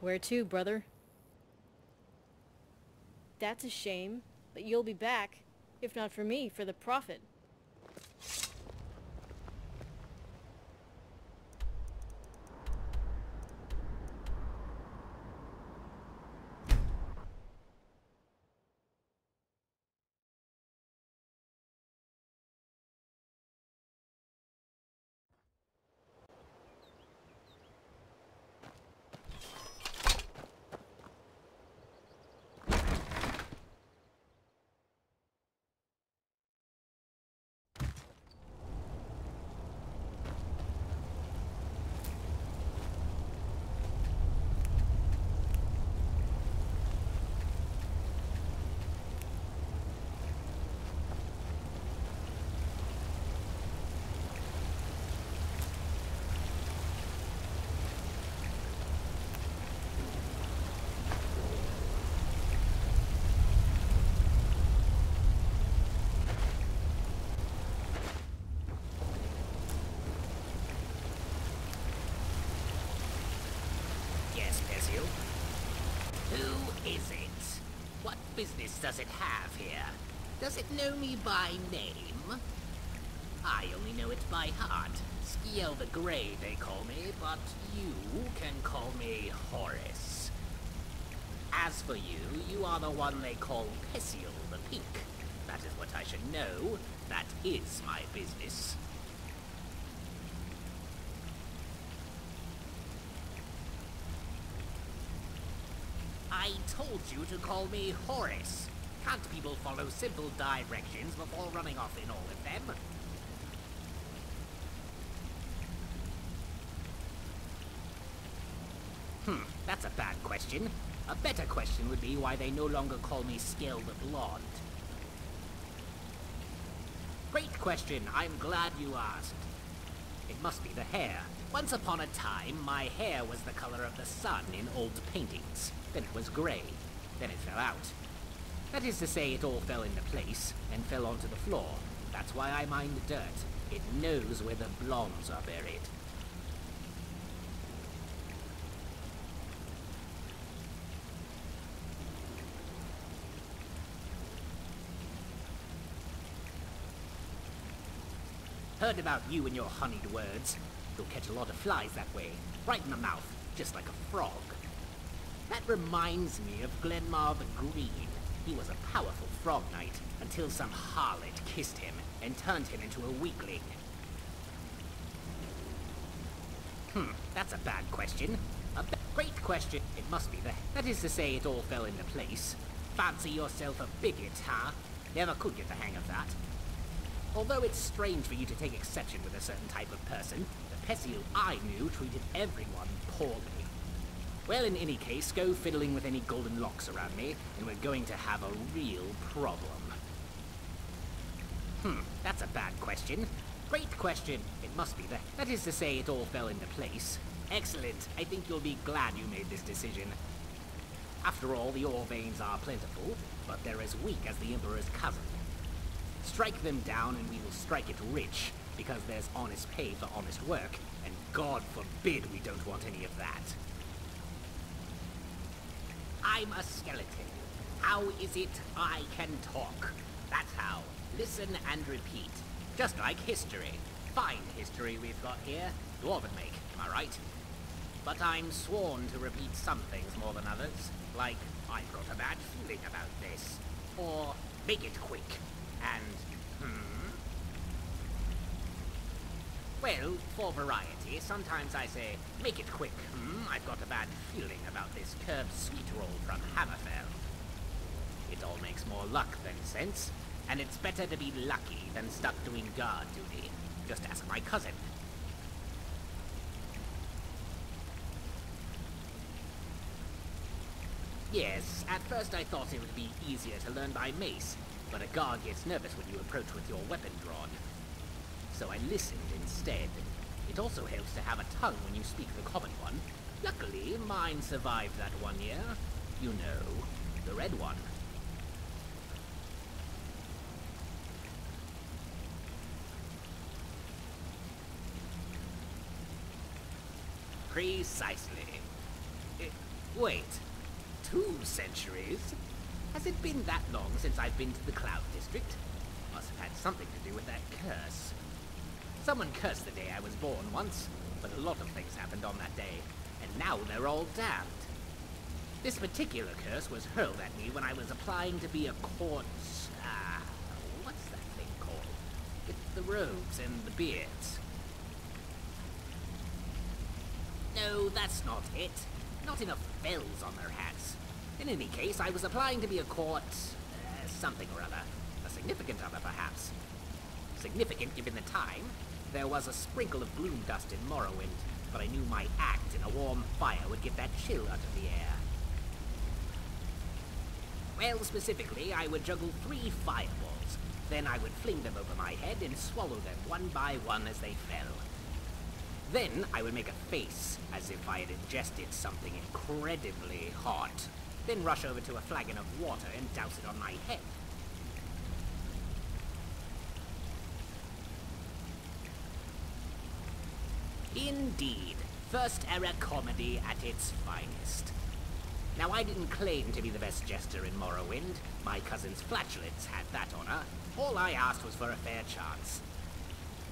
Where to, brother? That's a shame, but you'll be back. If not for me, for the Prophet. Who is it? What business does it have here? Does it know me by name? I only know it by heart. Skiel the Grey, they call me, but you can call me Horace. As for you, you are the one they call Pesiel the Pink. That is what I should know. That is my business. I told you to call me Horace. Can't people follow simple directions before running off in all of them? That's a bad question. A better question would be why they no longer call me Skiel the Blonde. Great question. I'm glad you asked. It must be the hair. Once upon a time, my hair was the color of the sun in old paintings. Then it was grey. Then it fell out. That is to say, it all fell into place and fell onto the floor. That's why I mind the dirt. It knows where the blondes are buried. Heard about you and your honeyed words. You'll catch a lot of flies that way. Right in the mouth, just like a frog. That reminds me of Glenmar the Green. He was a powerful frog knight until some harlot kissed him and turned him into a weakling. That's a bad question. A great question. It must be that is to say, it all fell into place. Fancy yourself a bigot, huh? Never could get the hang of that. Although it's strange for you to take exception with a certain type of person, the Pesiel I knew treated everyone poorly. Well, in any case, go fiddling with any golden locks around me, and we're going to have a real problem. That's a bad question. Great question. It must be that is to say, it all fell into place. Excellent. I think you'll be glad you made this decision. After all, the ore veins are plentiful, but they're as weak as the Emperor's cousin. Strike them down and we will strike it rich, because there's honest pay for honest work, and God forbid we don't want any of that. I'm a skeleton. How is it I can talk? That's how. Listen and repeat. Just like history. Fine history we've got here. Dwarven make, am I right? But I'm sworn to repeat some things more than others. Like, I've got a bad feeling about this. Or, make it quick. And, Well, for variety, sometimes I say, make it quick. I've got a bad feeling about this curved sweet roll from Hammerfell. It all makes more luck than sense, and it's better to be lucky than stuck doing guard duty. Just ask my cousin. Yes, at first I thought it would be easier to learn by mace, but a guard gets nervous when you approach with your weapon drawn. So I listened instead. It also helps to have a tongue when you speak the common one. Luckily, mine survived that 1 year. You know, the red one. Precisely. Wait, 2 centuries? Has it been that long since I've been to the Cloud District? Must have had something to do with that curse. Someone cursed the day I was born once, but a lot of things happened on that day, and now they're all damned. This particular curse was hurled at me when I was applying to be a court... what's that thing called? With the robes and the beards. No, that's not it. Not enough bells on their hats. In any case, I was applying to be a court... something or other. A significant other, perhaps. Significant given the time. There was a sprinkle of bloom dust in Morrowind, but I knew my act in a warm fire would get that chill out of the air. Well, specifically, I would juggle 3 fireballs. Then I would fling them over my head and swallow them one by one as they fell. Then I would make a face, as if I had ingested something incredibly hot. Then rush over to a flagon of water and douse it on my head. Indeed, first era comedy at its finest. Now, I didn't claim to be the best jester in Morrowind. My cousin's flatulence had that honor. All I asked was for a fair chance.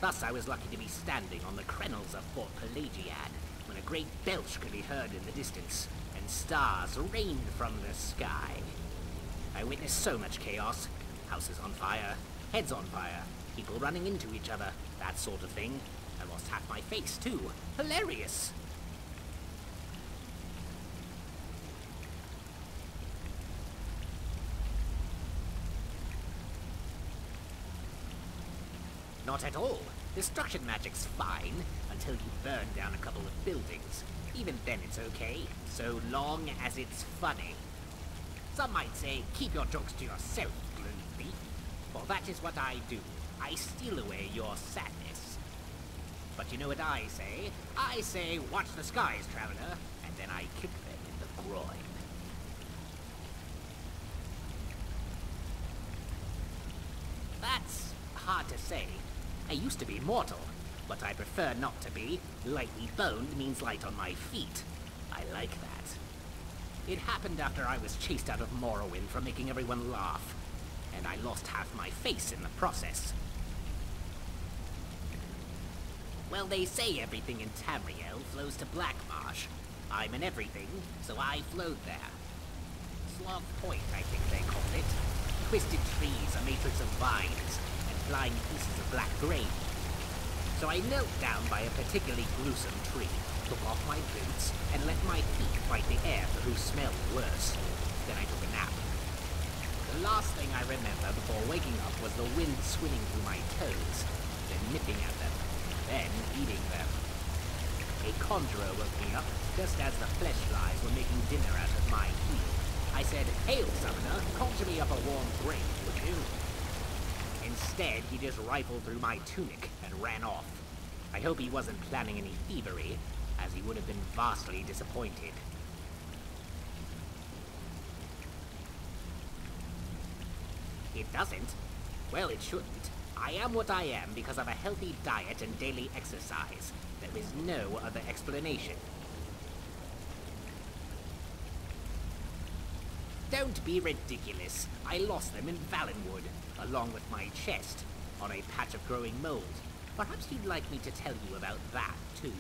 Thus, I was lucky to be standing on the crenels of Fort Pelagiad, when a great belch could be heard in the distance, and stars rained from the sky. I witnessed so much chaos. Houses on fire, heads on fire, people running into each other, that sort of thing. I lost half my face, too. Hilarious! Not at all. Destruction magic's fine, until you burn down a couple of buildings. Even then it's okay, so long as it's funny. Some might say, keep your jokes to yourself, Blue Thief. For that is what I do. I steal away your sadness. But you know what I say? I say, watch the skies, traveler, and then I kick them in the groin. That's hard to say. I used to be mortal, but I prefer not to be. Lightly boned means light on my feet. I like that. It happened after I was chased out of Morrowind for making everyone laugh, and I lost half my face in the process. Well, they say everything in Tamriel flows to Blackmarsh. I'm in everything, so I flowed there. Sloth Point, I think they called it. Twisted trees, a matrix of vines, flying pieces of black grain. So I knelt down by a particularly gruesome tree, took off my boots, and let my feet fight the air for who smelled worse. Then I took a nap. The last thing I remember before waking up was the wind swinging through my toes, then nipping at them, then eating them. A conjurer woke me up just as the flesh flies were making dinner out of my heel. I said, "Hail, summoner, conjure me up a warm drink, would you?" Instead, he just rifled through my tunic and ran off. I hope he wasn't planning any thievery, as he would have been vastly disappointed. It doesn't? Well, it shouldn't. I am what I am because of a healthy diet and daily exercise. There is no other explanation. Don't be ridiculous. I lost them in Valenwood, along with my chest, on a patch of growing mold. Perhaps you'd like me to tell you about that, too?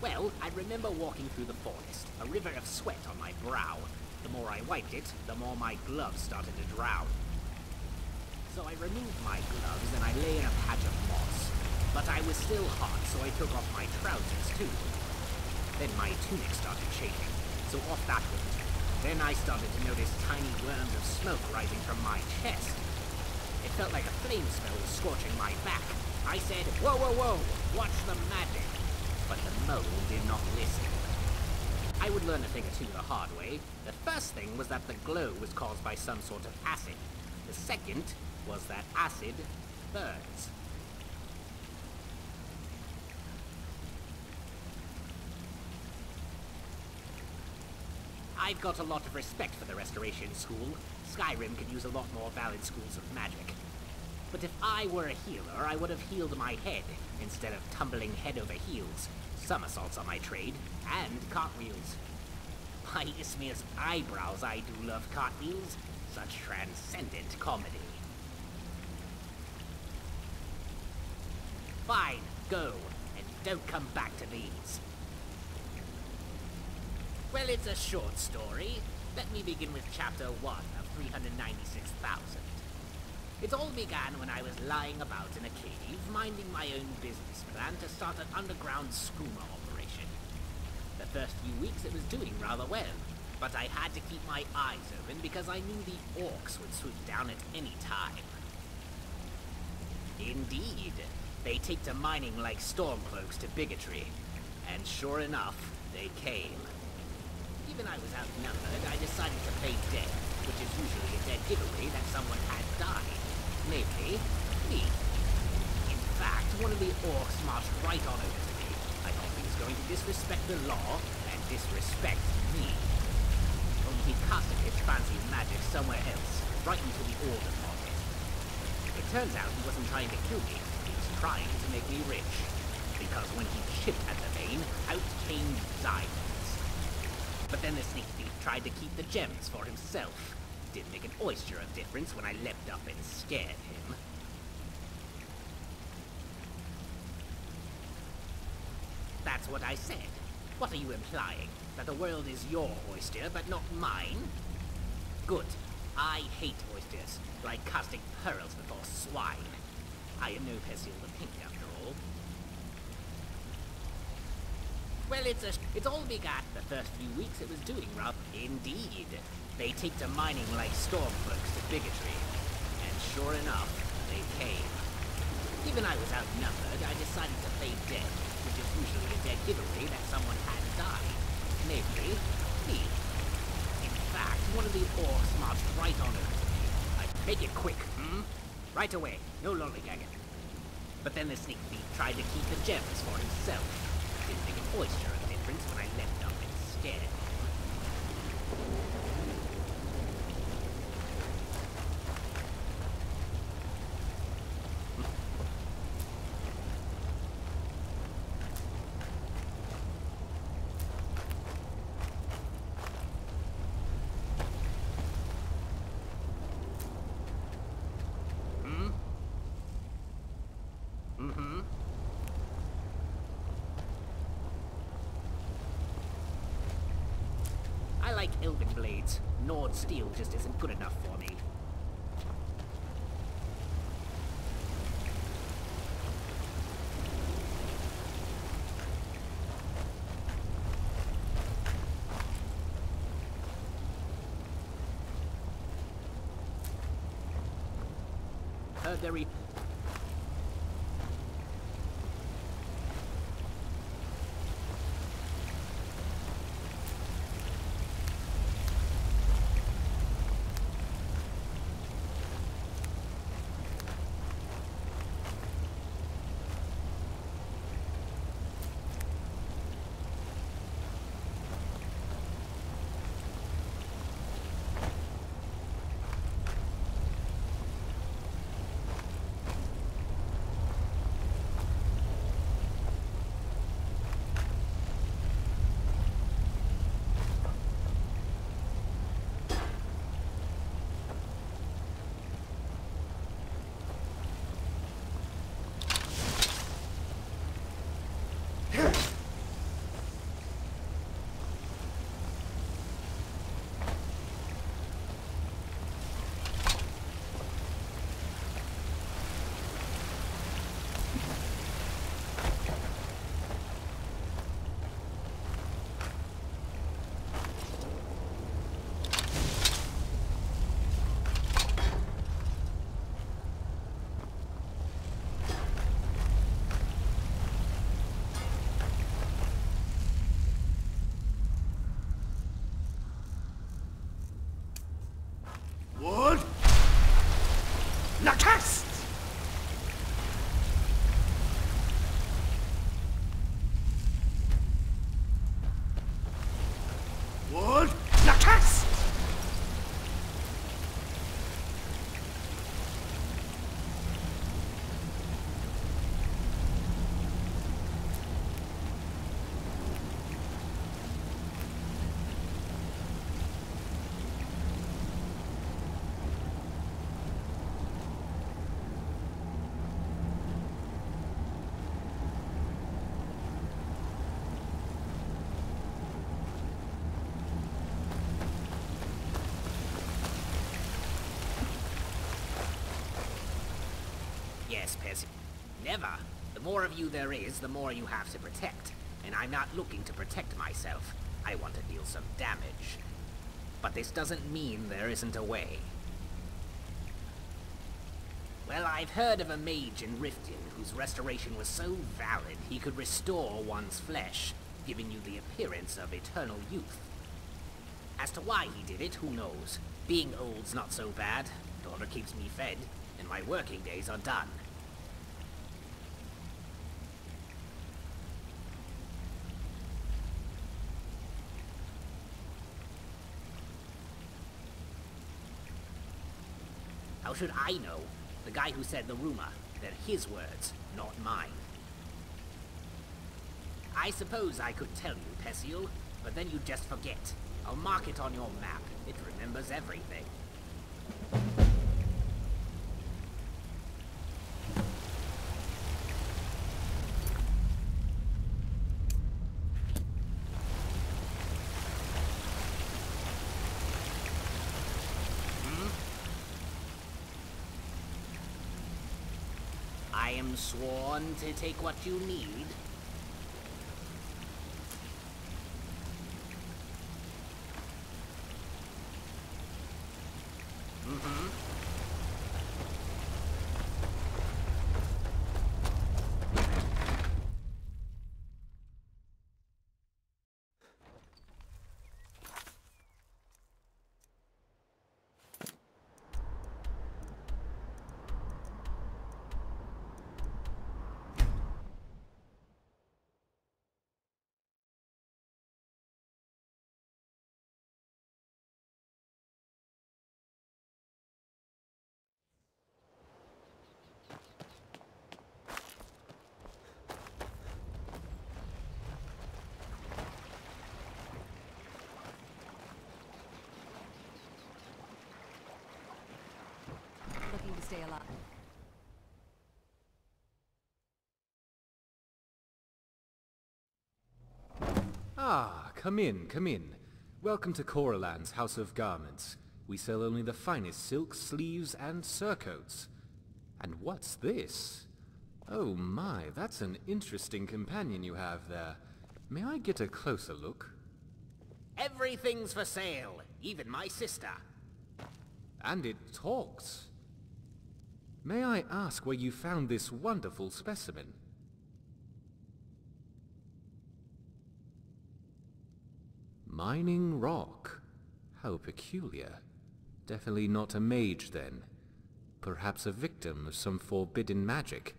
Well, I remember walking through the forest, a river of sweat on my brow. The more I wiped it, the more my gloves started to drown. So I removed my gloves and I lay in a patch of moss. But I was still hot, so I took off my trousers, too. Then my tunic started shaking, so off that went. Then I started to notice tiny worms of smoke rising from my chest. It felt like a flame smell was scorching my back. I said, "Whoa, whoa, whoa, watch the magic." But the mole did not listen. I would learn a thing or two the hard way. The first thing was that the glow was caused by some sort of acid. The second was that acid burns. I've got a lot of respect for the Restoration School. Skyrim could use a lot more valid schools of magic. But if I were a healer, I would have healed my head, instead of tumbling head over heels. Somersaults are my trade, and cartwheels. By Ismir's eyebrows, I do love cartwheels. Such transcendent comedy. Fine, go, and don't come back to these. Well, it's a short story. Let me begin with chapter 1 of 396,000. It all began when I was lying about in a cave, minding my own business plan to start an underground schooner operation. The first few weeks it was doing rather well, but I had to keep my eyes open because I knew the orcs would swoop down at any time. Indeed, they take to mining like stormcloaks to bigotry, and sure enough, they came. Given I was outnumbered, I decided to play dead, which is usually a dead giveaway that someone had died. Namely, me. In fact, one of the orcs marched right on over to me. I thought he was going to disrespect the law, and disrespect me. Only he casted his fancy magic somewhere else, right into the order pocket. It turns out he wasn't trying to kill me, he was trying to make me rich. Because when he chipped at the vein, out came diamonds. But then the sneak thief tried to keep the gems for himself. Didn't make an oyster of difference when I leapt up and scared him. That's what I said. What are you implying? That the world is your oyster, but not mine? Good. I hate oysters, like casting pearls before swine. I am no Persil the Pink, after all. Well, it's all began. The first few weeks it was doing rather. Indeed. They take to mining like stormcloaks to bigotry. And sure enough, they came. Even I was outnumbered, I decided to play dead, which is usually a dead giveaway that someone had died. Namely, me. In fact, one of the orcs marched right on over to me. I'd make it quick, Right away, no lollygagging. But then the sneak thief tried to keep the gems for himself. Didn't make an oyster of difference when I leapt up and scared him. I like elven blades. Nord steel just isn't good enough for me. Heard there. less, Percy. Never. The more of you there is, the more you have to protect. And I'm not looking to protect myself. I want to deal some damage. But this doesn't mean there isn't a way. Well, I've heard of a mage in Riften whose restoration was so valid he could restore one's flesh, giving you the appearance of eternal youth. As to why he did it, who knows? Being old's not so bad. Daughter keeps me fed, and my working days are done. How should I know? The guy who said the rumor. They're his words, not mine. I suppose I could tell you, Percival, but then you'd just forget. I'll mark it on your map. It remembers everything. I am sworn to take what you need. Looking to stay alive. Ah, come in, come in. Welcome to Coraland's House of Garments. We sell only the finest silks, sleeves, and surcoats. And what's this? Oh my, that's an interesting companion you have there. May I get a closer look? Everything's for sale, even my sister. And it talks. May I ask where you found this wonderful specimen? Mining rock. How peculiar. Definitely not a mage, then. Perhaps a victim of some forbidden magic.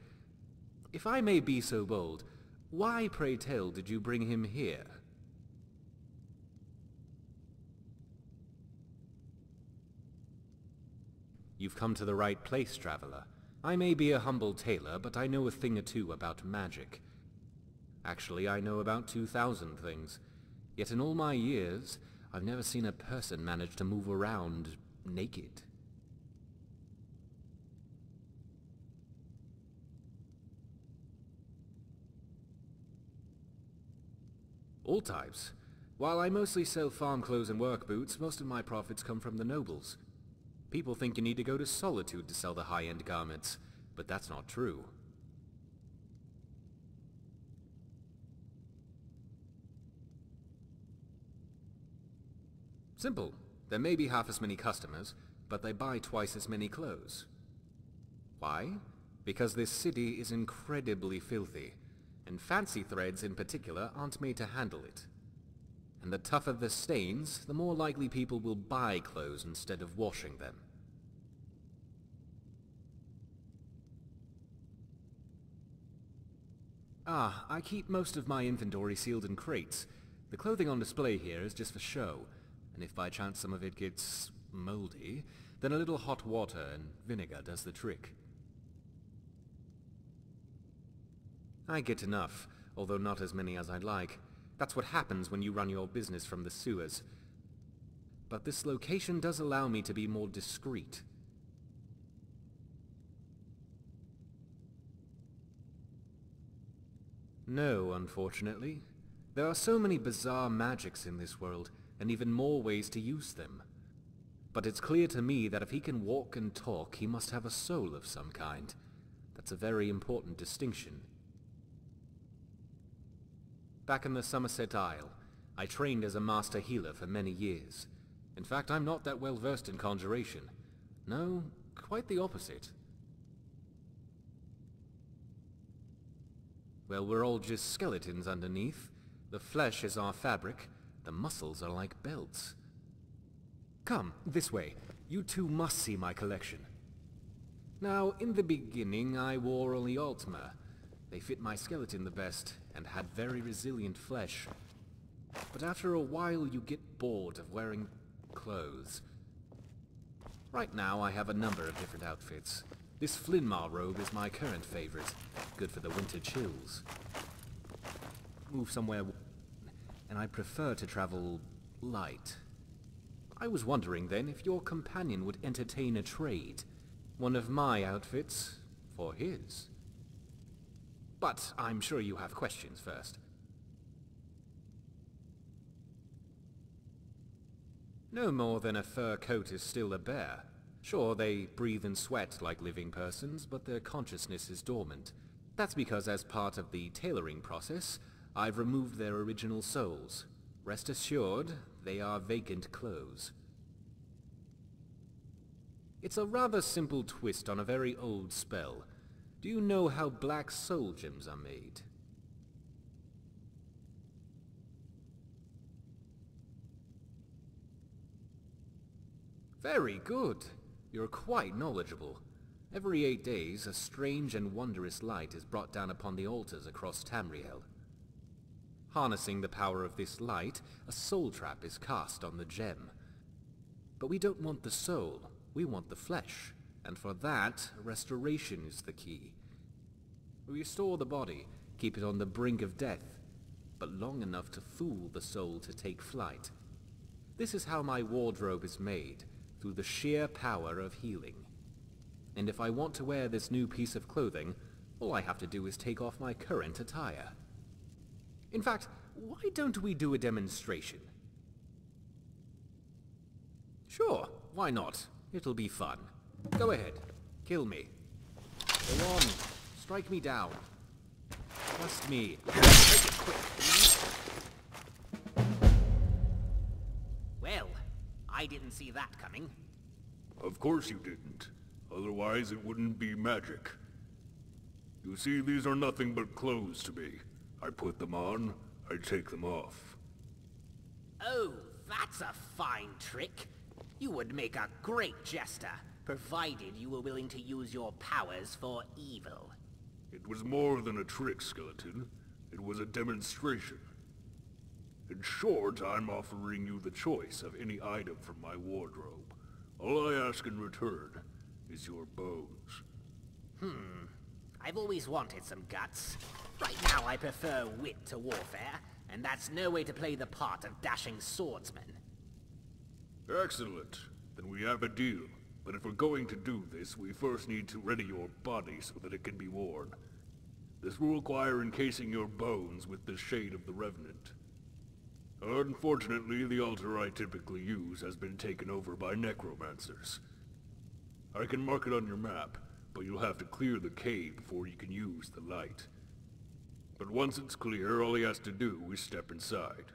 If I may be so bold, why, pray tell, did you bring him here? You've come to the right place, traveler. I may be a humble tailor, but I know a thing or two about magic. Actually, I know about 2,000 things. Yet in all my years, I've never seen a person manage to move around naked. All types. While I mostly sell farm clothes and work boots, most of my profits come from the nobles. People think you need to go to Solitude to sell the high-end garments, but that's not true. Simple. There may be half as many customers, but they buy twice as many clothes. Why? Because this city is incredibly filthy, and fancy threads in particular aren't made to handle it. And the tougher the stains, the more likely people will buy clothes instead of washing them. Ah, I keep most of my inventory sealed in crates. The clothing on display here is just for show, and if by chance some of it gets moldy, then a little hot water and vinegar does the trick. I get enough, although not as many as I'd like. That's what happens when you run your business from the sewers. But this location does allow me to be more discreet. No, unfortunately. There are so many bizarre magics in this world, and even more ways to use them. But it's clear to me that if he can walk and talk, he must have a soul of some kind. That's a very important distinction. Back in the Somerset Isle, I trained as a master healer for many years. In fact, I'm not that well versed in conjuration. No, quite the opposite. Well, we're all just skeletons underneath. The flesh is our fabric. The muscles are like belts. Come, this way. You two must see my collection. Now, in the beginning, I wore only Altmer. They fit my skeleton the best, and had very resilient flesh. But after a while, you get bored of wearing clothes. Right now, I have a number of different outfits. This Flynmar robe is my current favorite. Good for the winter chills. Move somewhere, and I prefer to travel light. I was wondering then if your companion would entertain a trade. One of my outfits for his. But I'm sure you have questions first. No more than a fur coat is still a bear. Sure, they breathe and sweat like living persons, but their consciousness is dormant. That's because as part of the tailoring process, I've removed their original souls. Rest assured, they are vacant clothes. It's a rather simple twist on a very old spell. Do you know how black soul gems are made? Very good. You're quite knowledgeable. Every 8 days, a strange and wondrous light is brought down upon the altars across Tamriel. Harnessing the power of this light, a soul trap is cast on the gem. But we don't want the soul, we want the flesh. And for that, restoration is the key. We restore the body, keep it on the brink of death, but long enough to fool the soul to take flight. This is how my wardrobe is made, through the sheer power of healing. And if I want to wear this new piece of clothing, all I have to do is take off my current attire. In fact, why don't we do a demonstration? Sure, why not? It'll be fun. Go ahead, kill me. Go on, strike me down. Trust me. Make it quick, please. Well, I didn't see that coming. Of course you didn't. Otherwise it wouldn't be magic. You see, these are nothing but clothes to me. I put them on, I take them off. Oh, that's a fine trick. You would make a great jester, provided you were willing to use your powers for evil. It was more than a trick, skeleton. It was a demonstration. In short, I'm offering you the choice of any item from my wardrobe. All I ask in return is your bones. I've always wanted some guts. Right now I prefer wit to warfare, and that's no way to play the part of dashing swordsman. Excellent. Then we have a deal. But if we're going to do this, we first need to ready your body so that it can be worn. This will require encasing your bones with the Shade of the Revenant. Unfortunately, the altar I typically use has been taken over by necromancers. I can mark it on your map, but you'll have to clear the cave before you can use the light. But once it's clear, all he has to do is step inside.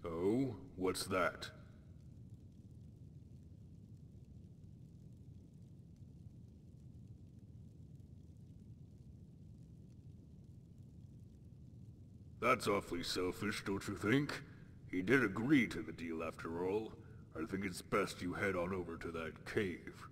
Oh, what's that? That's awfully selfish, don't you think? He did agree to the deal after all. I think it's best you head on over to that cave.